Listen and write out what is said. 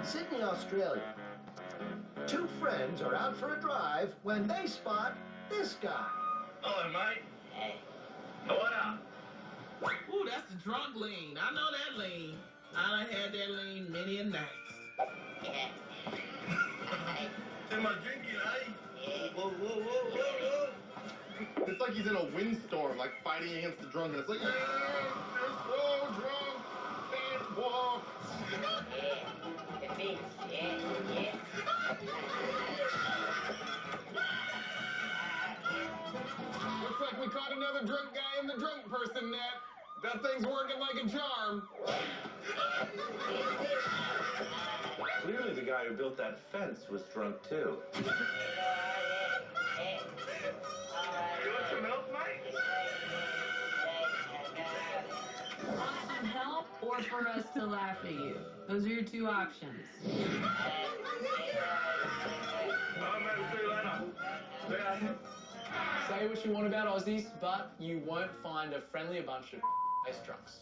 Sydney, Australia. Two friends are out for a drive when they spot this guy. Hello, mate. Hey. What up? Ooh, that's the drunk lean. I know that lean. I done had that lean many a night. Yeah. Am I drinking, eh? Yeah. Whoa, whoa, whoa, whoa, whoa. It's like he's in a windstorm, like fighting against the drunk, and it's like, yeah, you're so drunk, can't walk. Yeah. The fence. Yeah. Yeah. Looks like we caught another drunk guy in the drunk person net. That thing's working like a charm. Clearly the guy who built that fence was drunk too. You want some milk, mate? Want some help or for us to laugh at you? Those are your two options. All right, mate, we'll see you later. See ya. Say what you want about Aussies, but you won't find a friendlier bunch of drunks.